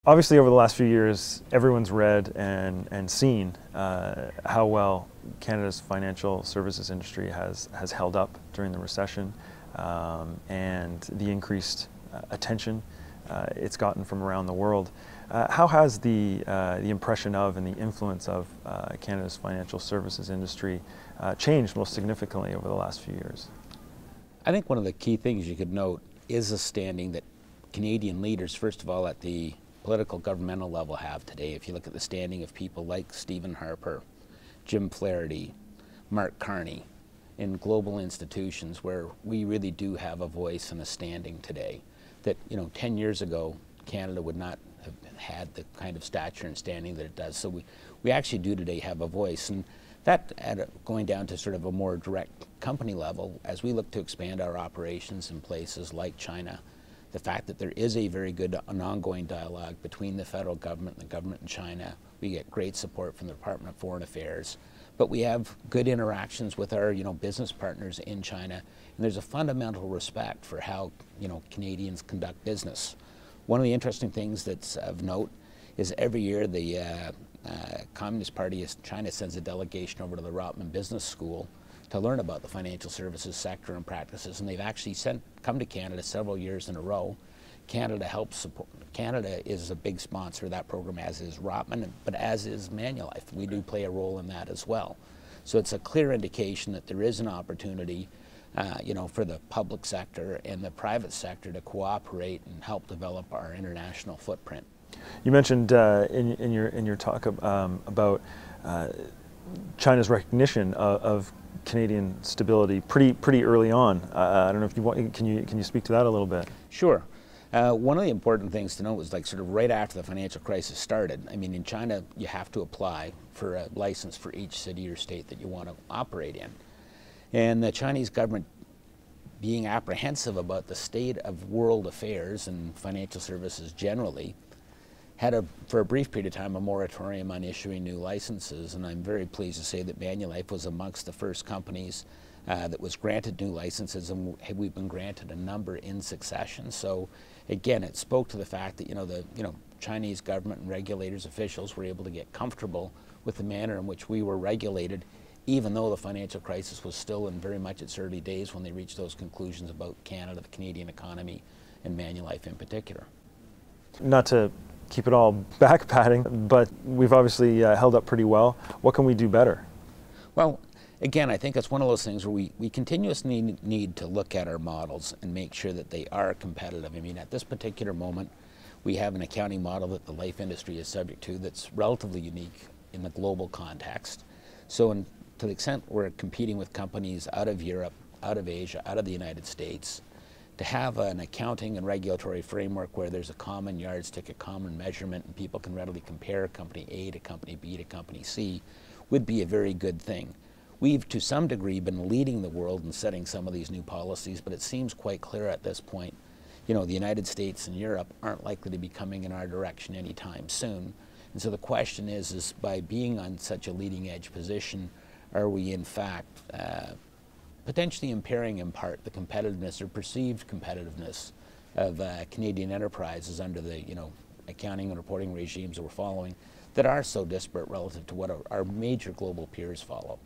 Obviously, over the last few years, everyone's read and seen how well Canada's financial services industry has held up during the recession, and the increased attention it's gotten from around the world. How has the impression of and the influence of Canada's financial services industry changed most significantly over the last few years? I think one of the key things you could note is a standing that Canadian leaders, first of all, at the political governmental level have today. If you look at the standing of people like Stephen Harper, Jim Flaherty, Mark Carney, in global institutions where we really do have a voice and a standing today that, 10 years ago, Canada would not have had the kind of stature and standing that it does. So we actually do today have a voice. And that, going down to sort of a more direct company level, as we look to expand our operations in places like China, the fact that there is a very good and ongoing dialogue between the federal government and the government in China. We get great support from the Department of Foreign Affairs, but we have good interactions with our business partners in China, and there's a fundamental respect for how Canadians conduct business. One of the interesting things that's of note is every year the Communist Party of China sends a delegation over to the Rotman Business School to learn about the financial services sector and practices, and they've actually come to Canada several years in a row. Canada helps support. Canada is a big sponsor of that program, as is Rotman, but as is Manulife. We do play a role in that as well. So it's a clear indication that there is an opportunity, for the public sector and the private sector to cooperate and help develop our international footprint. You mentioned in your talk about China's recognition of Canadian stability pretty early on. I don't know if you want. Can you speak to that a little bit? Sure. One of the important things to note was sort of right after the financial crisis started. I mean, in China, you have to apply for a license for each city or state that you want to operate in, and the Chinese government, being apprehensive about the state of world affairs and financial services generally, had for a brief period of time a moratorium on issuing new licenses, and I'm very pleased to say that Manulife was amongst the first companies that was granted new licenses, and we've been granted a number in succession. So again, it spoke to the fact that the Chinese government and regulators, officials were able to get comfortable with the manner in which we were regulated, even though the financial crisis was still in very much its early days when they reached those conclusions about Canada, the Canadian economy, and Manulife in particular. Not to keep it all back-patting, but we've obviously held up pretty well. What can we do better? Well, again, I think it's one of those things where we continuously need to look at our models and make sure that they are competitive. I mean, at this particular moment, we have an accounting model that the life industry is subject to that's relatively unique in the global context. So to the extent we're competing with companies out of Europe, out of Asia, out of the United States, to have an accounting and regulatory framework where there's a common yardstick, a common measurement, and people can readily compare company A to company B to company C would be a very good thing. We've, to some degree, been leading the world in setting some of these new policies, but it seems quite clear at this point, the United States and Europe aren't likely to be coming in our direction anytime soon. And so the question is by being on such a leading edge position, are we in fact potentially impairing in part the competitiveness or perceived competitiveness of Canadian enterprises under the accounting and reporting regimes that we're following that are so disparate relative to what our major global peers follow?